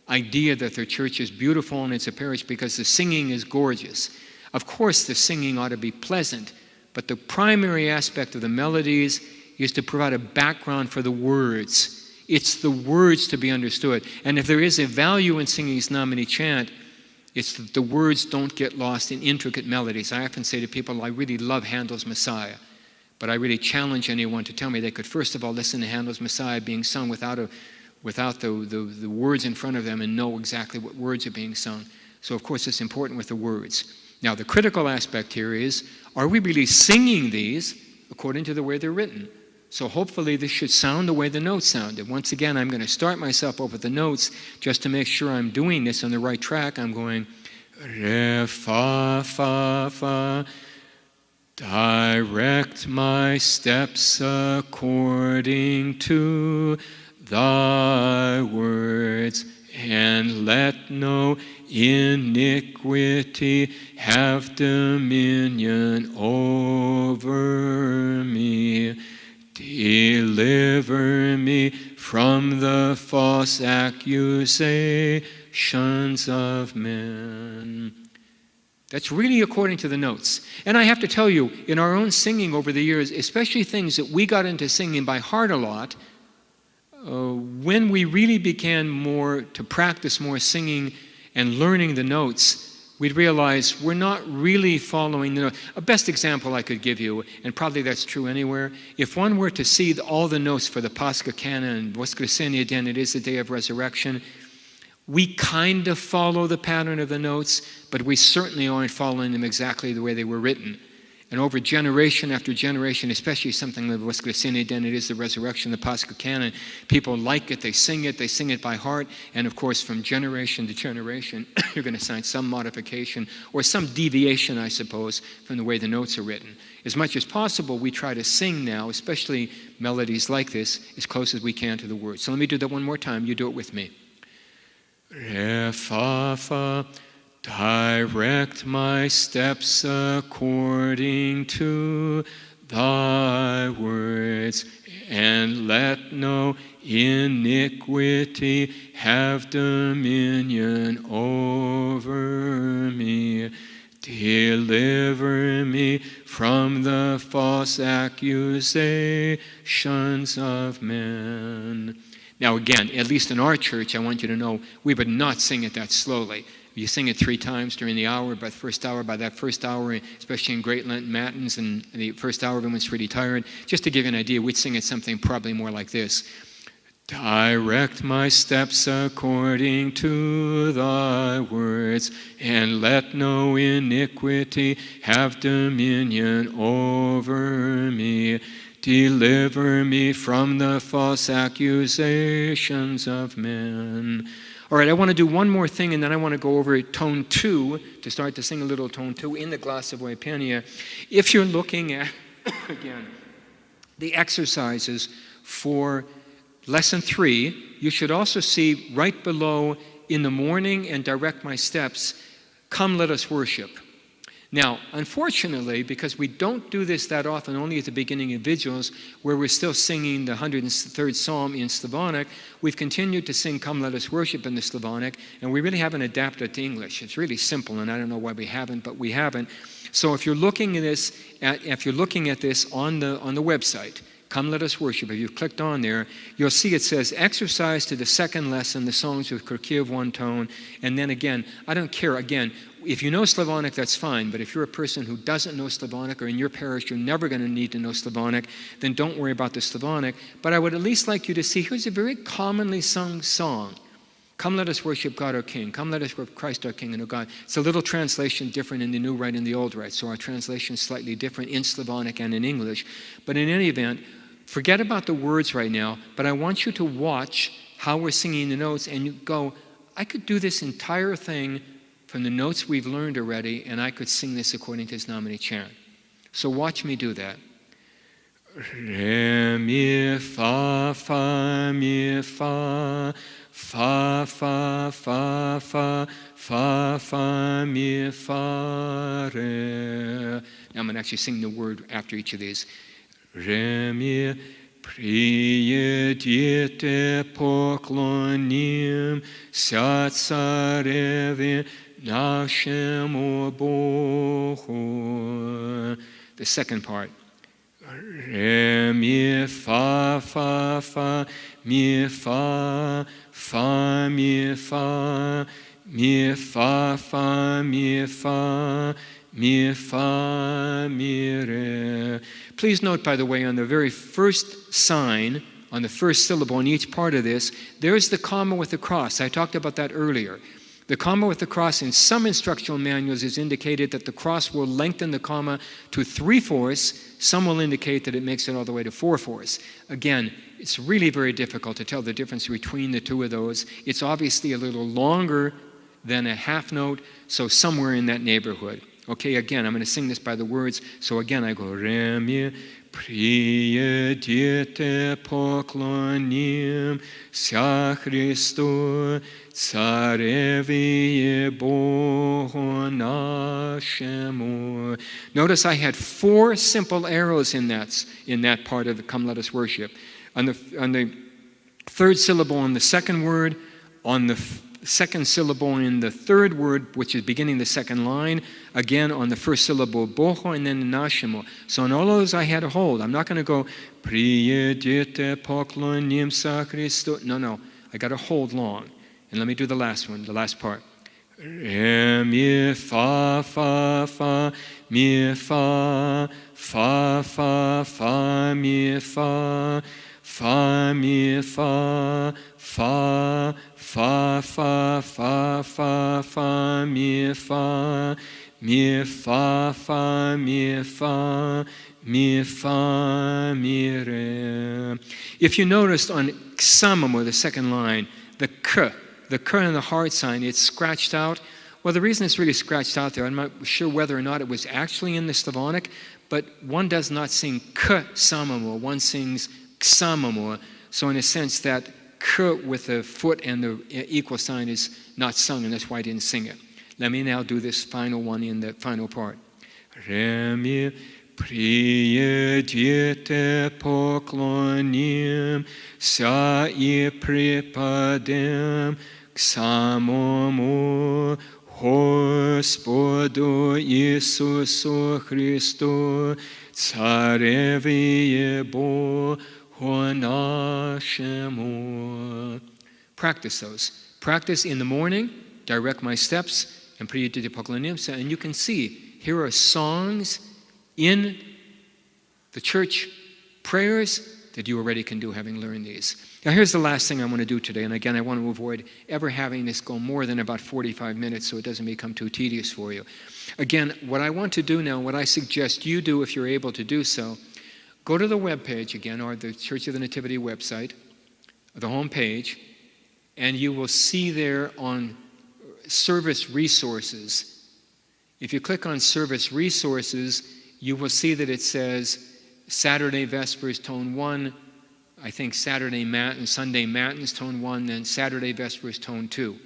idea that their church is beautiful and it's a parish because the singing is gorgeous. Of course, the singing ought to be pleasant, but the primary aspect of the melodies is to provide a background for the words. It's the words to be understood. And if there is a value in singing Znamenny Chant, it's that the words don't get lost in intricate melodies. I often say to people, I really love Handel's Messiah, but I really challenge anyone to tell me they could first of all listen to Handel's Messiah being sung without the words in front of them and know exactly what words are being sung. So of course it's important with the words. Now the critical aspect here is, are we really singing these according to the way they're written? So hopefully this should sound the way the notes sounded. Once again, I'm going to start myself over the notes just to make sure I'm doing this on the right track. I'm going re, fa, fa, fa. Direct my steps according to thy words, and let no iniquity have dominion over me. Deliver me from the false accusations of men. That's really according to the notes. And I have to tell you, in our own singing over the years, especially things that we got into singing by heart a lot, when we really began to practice more singing and learning the notes, we'd realize we're not really following the note. A best example I could give you, and probably that's true anywhere, if one were to see all the notes for the Pascha Canon and Voskresenie Den, it is the day of resurrection, we kind of follow the pattern of the notes, but we certainly aren't following them exactly the way they were written. And over generation after generation, especially something like Voskresenie Den, it is the resurrection, the Pascha Canon, people like it, they sing it by heart, and of course from generation to generation, you're going to find some modification or some deviation, I suppose, from the way the notes are written. As much as possible, we try to sing now, especially melodies like this, as close as we can to the words. So let me do that one more time. You do it with me. Re, fa, fa. Direct my steps according to thy words, and let no iniquity have dominion over me. Deliver me from the false accusations of men. Now again, at least in our church, I want you to know, we would not sing it that slowly. You sing it 3 times during the hour, by that first hour, especially in Great Lent Matins, and the first hour everyone's pretty tired. Just to give you an idea, we'd sing it something probably more like this. Direct my steps according to thy words, and let no iniquity have dominion over me. Deliver me from the false accusations of men. All right, I want to do one more thing, and then I want to go over tone 2 to start to sing a little tone 2 in the Glasovoy Penia. If you're looking at, again, the exercises for lesson 3, you should also see right below, in the morning and direct my steps, come let us worship. Now, unfortunately, because we don't do this that often, only at the beginning of vigils, where we're still singing the 103rd Psalm in Slavonic, we've continued to sing Come Let Us Worship in the Slavonic, and we really haven't adapted it to English. It's really simple, and I don't know why we haven't, but we haven't. So if you're looking at this, on the website, Come Let Us Worship, if you've clicked on there, you'll see it says exercise to the second lesson, the songs with Kirkia of one tone, and then again, I don't care, again, if you know Slavonic, that's fine, but if you're a person who doesn't know Slavonic, or in your parish you're never going to need to know Slavonic, then don't worry about the Slavonic. But I would at least like you to see, here's a very commonly sung song. Come let us worship God our King. Come let us worship Christ our King and our God. It's a little translation different in the New Rite and the Old Rite, so our translation is slightly different in Slavonic and in English. But in any event, forget about the words right now, but I want you to watch how we're singing the notes, and you go, I could do this entire thing from the notes we've learned already, and I could sing this according to Znamenny Chant. So watch me do that. Re, mi, fa, fa, mi, fa, fa, fa, fa, fa, fa, fa, mi, fa, re. Now I'm going to actually sing the word after each of these. Re, mi, приедете поклоним ся цареве нашему Богу. The second part. Re, mi, fa, fa, fa, mi, fa, fa, mi, fa, mi, fa, fa, mi, fa, mi, fa, mi, re. Please note, by the way, on the very first sign, on the first syllable in each part of this, there's the comma with the cross. I talked about that earlier. The comma with the cross in some instructional manuals is indicated that the cross will lengthen the comma to 3/4. Some will indicate that it makes it all the way to 4/4. Again, it's really very difficult to tell the difference between the two of those. It's obviously a little longer than a half note, so somewhere in that neighborhood. Okay, again, I'm going to sing this by the words. So again, I go, Re, mi, приедете поклоним ся Христу, Цареве Богу нашему. Notice I had 4 simple arrows in that part of the Come Let Us Worship. On the third syllable on the second word, on the second syllable in the third word, which is beginning the second line, again on the first syllable boho, and then nashimo. So on all of those I had a hold. I'm not going to go приедете поклонимся Христу. No, I got to hold long. And let me do the last one, the last part. Re, mi, fa, fa, fa, mi, fa, fa, fa, fa, mi, fa, fa, mi, fa, fa, fa, fa, fa, fa, fa, mi, fa, mi, fa, fa, mi, fa, mi, fa, mi, re. If you noticed on Samamo, the second line, the k in the heart sign, it's scratched out. Well, the reason it's really scratched out there, I'm not sure whether or not it was actually in the Slavonic, but one does not sing k samamo, one sings ksamamo. So in a sense, that k with the foot and the equal sign is not sung, and that's why I didn't sing it. Let me now do this final one in the final part. Re, mi, приедете поклонимся и преподем к самому Господу Иисусу Христу, Цареву и Богу нашему. Practice those. Practice in the morning, direct my steps, and приедете поклонимся. And you can see, here are songs in the church prayers that you already can do having learned these. Now here's the last thing I want to do today, and again I want to avoid ever having this go more than about 45 minutes so it doesn't become too tedious for you. Again, what I want to do now, what I suggest you do if you're able to do so, go to the webpage again, or the Church of the Nativity website, the home page, and you will see there on service resources. If you click on service resources, you will see that it says Saturday Vespers, Tone 1, I think Saturday Matins, Sunday Matins, Tone 1, then Saturday Vespers, Tone 2.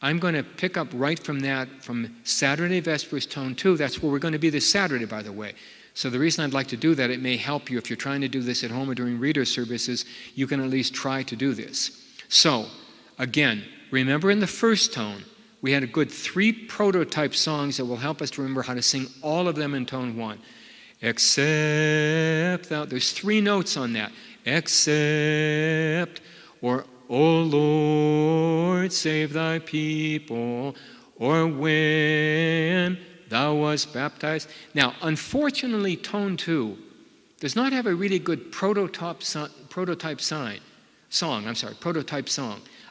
I'm going to pick up right from that, from Saturday Vespers, Tone 2. That's where we're going to be this Saturday, by the way. So the reason I'd like to do that, it may help you if you're trying to do this at home or during reader services, you can at least try to do this. So, again, remember in the first tone, we had a good 3 prototype songs that will help us to remember how to sing all of them in tone 1. Except, there's 3 notes on that. Except, or O Lord, save thy people, or when thou wast baptized. Now, unfortunately, tone 2 does not have a really good prototype song.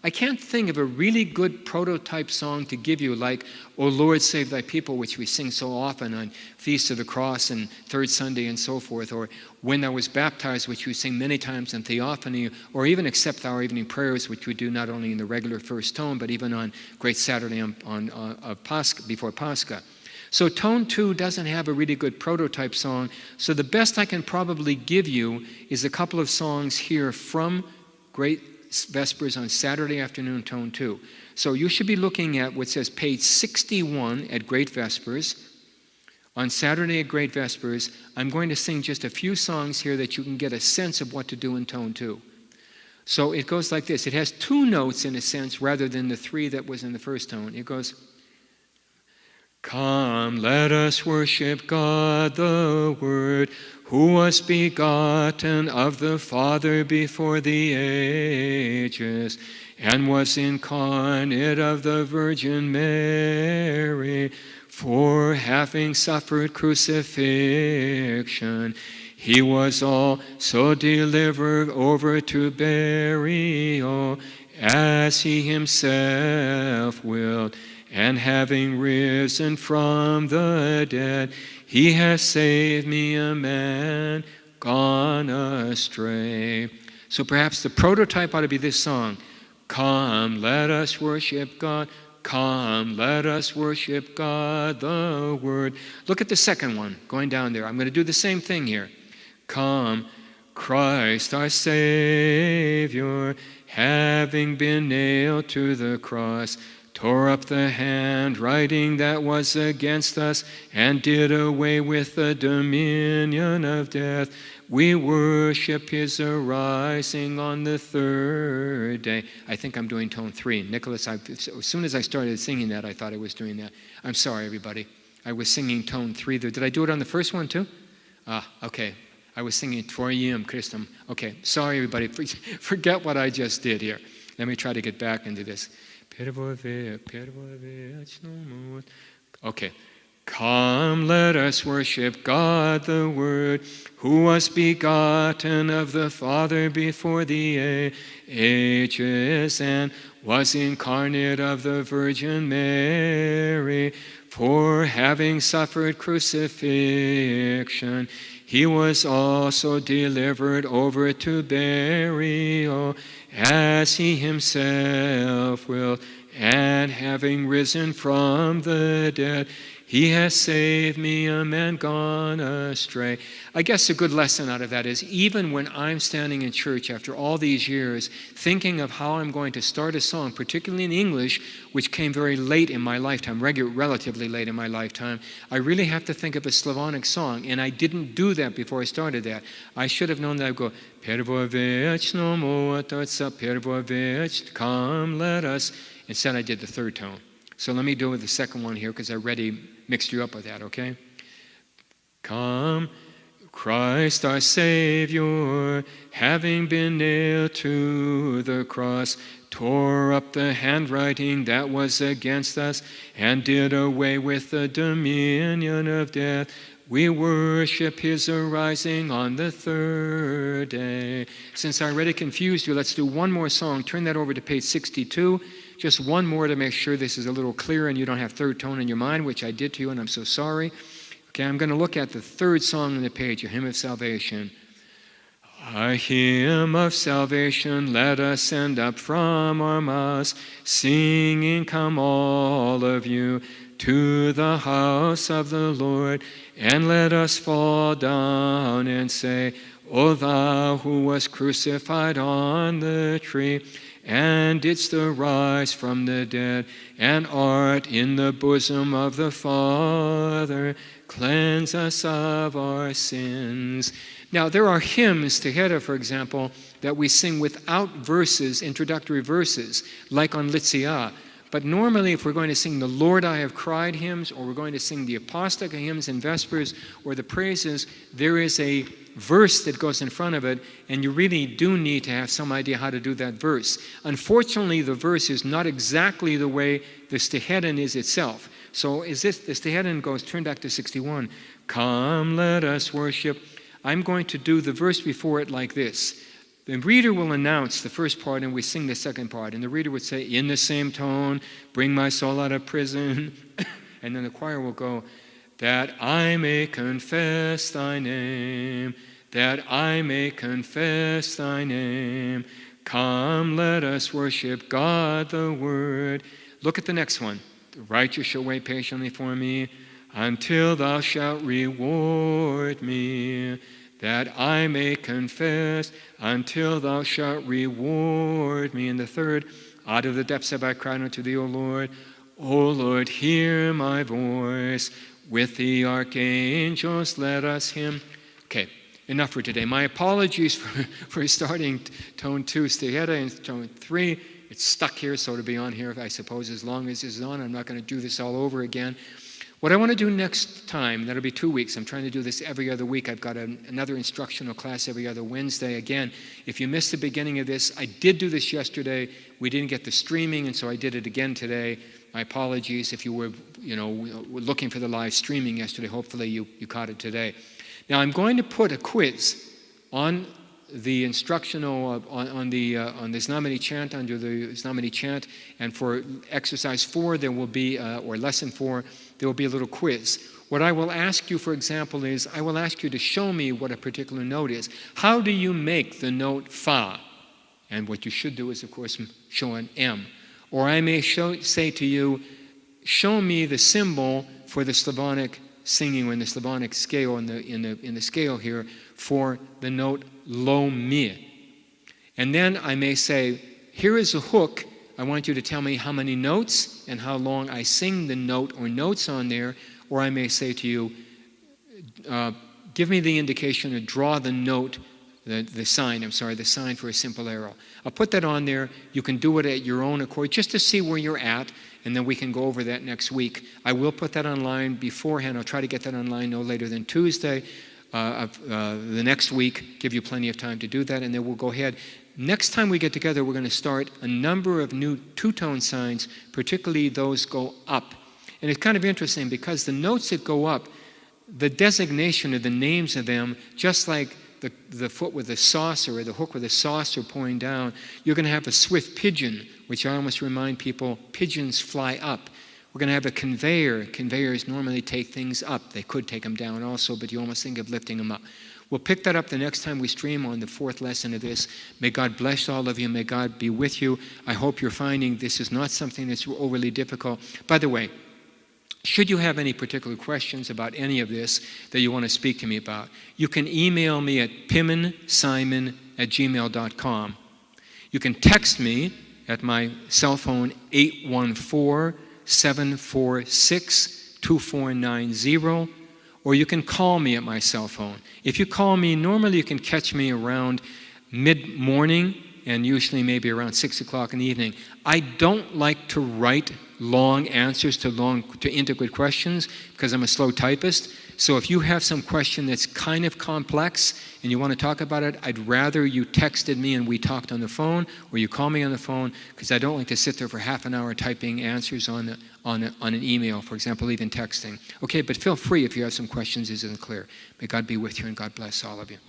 I can't think of a really good prototype song to give you like, O Lord, save thy people, which we sing so often on Feast of the Cross and Third Sunday and so forth, or When Thou Was Baptized, which we sing many times in Theophany, or even Accept Our Evening Prayers, which we do not only in the regular first tone, but even on Great Saturday before Pascha. So tone 2 doesn't have a really good prototype song, so the best I can probably give you is a couple of songs here from Great Vespers on Saturday afternoon, tone 2. So you should be looking at what says page 61 at Great Vespers. On Saturday at Great Vespers, I'm going to sing just a few songs here that you can get a sense of what to do in tone 2. So it goes like this. It has 2 notes in a sense rather than the 3 that was in the first tone. It goes, Come, let us worship God the Word, who was begotten of the Father before the ages, and was incarnate of the Virgin Mary, for having suffered crucifixion, he was also delivered over to burial, as he himself willed, and having risen from the dead, he has saved me, a man gone astray. So perhaps the prototype ought to be this song. Come, let us worship God. Come, let us worship God the Word. Look at the second one, going down there. I'm going to do the same thing here. Come, Christ our Savior, having been nailed to the cross, tore up the handwriting that was against us, and did away with the dominion of death. We worship his arising on the third day. I think I'm doing tone 3. Nicholas, as soon as I started singing that, I thought I was doing that. I'm sorry, everybody. I was singing tone 3 there. Did I do it on the first one, too? Okay. I was singing Troium Christum. Okay, sorry, everybody. Forget what I just did here. Let me try to get back into this. Okay. Come, let us worship God the Word, who was begotten of the Father before the ages, and was incarnate of the Virgin Mary. For having suffered crucifixion, he was also delivered over to burial, as he himself willed, and having risen from the dead, he has saved me, a man gone astray. I guess a good lesson out of that is, even when I'm standing in church after all these years, thinking of how I'm going to start a song, particularly in English, which came very late in my lifetime, relatively late in my lifetime, I really have to think of a Slavonic song, and I didn't do that before I started that. I should have known that I'd go, come, let us. Instead, I did the third tone. So let me do with the second one here, because I already mixed you up with that, okay? Come, Christ our Savior, having been nailed to the cross, tore up the handwriting that was against us, and did away with the dominion of death. We worship his arising on the third day. Since I already confused you, let's do one more song. Turn that over to page 62. Just one more to make sure this is a little clearer and you don't have third tone in your mind, which I did to you, and I'm so sorry. Okay, I'm going to look at the third song on the page, a hymn of salvation. A hymn of salvation let us send up from our mouths, singing, come all of you to the house of the Lord, and let us fall down and say, O thou who was crucified on the tree, and didst arise from the dead, and art in the bosom of the Father, cleanse us of our sins. Now, there are hymns, Tikaya, for example, that we sing without verses, introductory verses, like on Litsia. But normally, if we're going to sing the Lord I Have Cried hymns, or we're going to sing the apostolic hymns in Vespers, or the praises, there is a verse that goes in front of it, and you really do need to have some idea how to do that verse. Unfortunately, the verse is not exactly the way the Stehedon is itself. So the Stehedon goes, turn back to 61, come, let us worship. I'm going to do the verse before it like this. The reader will announce the first part, and we sing the second part. And the reader would say, in the same tone, bring my soul out of prison. And then the choir will go, that I may confess thy name, that I may confess thy name. Come, let us worship God the Word. Look at the next one. The righteous shall wait patiently for me until thou shalt reward me, that I may confess until thou shalt reward me. And the third, out of the depths have I cried unto thee, O Lord. O Lord, hear my voice. With the archangels let us hymn. Okay, enough for today. My apologies for starting tone 2, Stehedon, and tone 3. It's stuck here, so it'll be on here, I suppose, as long as it's on. I'm not going to do this all over again. What I want to do next time, that'll be 2 weeks. I'm trying to do this every other week. I've got another instructional class every other Wednesday. Again, if you missed the beginning of this, I did do this yesterday. We didn't get the streaming, and so I did it again today. My apologies if you were, looking for the live streaming yesterday. Hopefully you caught it today. Now I'm going to put a quiz on the instructional on the Znamenny Chant, under the Znamenny Chant, and for exercise 4 there will be, or lesson 4, there will be a little quiz. What I will ask you, for example, is I will ask you to show me what a particular note is. How do you make the note Fa? And what you should do is, of course, show an M. Or I may say to you, show me the symbol for the Slavonic singing, or in the Slavonic scale, in the scale here, for the note lo mi. And then I may say, here is a hook. I want you to tell me how many notes and how long I sing the note or notes on there. Or I may say to you, give me the indication to draw the note, the sign for a simple arrow. I'll put that on there. You can do it at your own accord, just to see where you're at, and then we can go over that next week. I will put that online beforehand. I'll try to get that online no later than Tuesday of the next week, give you plenty of time to do that, and then we'll go ahead. next time we get together, we're going to start a number of new two-tone signs, particularly those go up. And it's kind of interesting because the notes that go up, the designation of the names of them, just like the foot with the saucer or the hook with the saucer pointing down, you're going to have a swift pigeon, which I almost remind people, pigeons fly up. We're going to have a conveyor. Conveyors normally take things up. They could take them down also, but you almost think of lifting them up. We'll pick that up the next time we stream on the 4th lesson of this. May God bless all of you. May God be with you. I hope you're finding this is not something that's overly difficult. By the way, should you have any particular questions about any of this that you want to speak to me about, you can email me at pimensimon@gmail.com. You can text me at my cell phone 814-746-2490, or you can call me at my cell phone. If you call me, normally you can catch me around mid-morning and usually maybe around 6 o'clock in the evening. I don't like to write long answers to intricate questions because I'm a slow typist. So if you have some question that's kind of complex and you want to talk about it, I'd rather you texted me and we talked on the phone, or you call me on the phone, because I don't like to sit there for half an hour typing answers on an email, for example, even texting. Okay, but feel free if you have some questions, isn't clear. May God be with you and God bless all of you.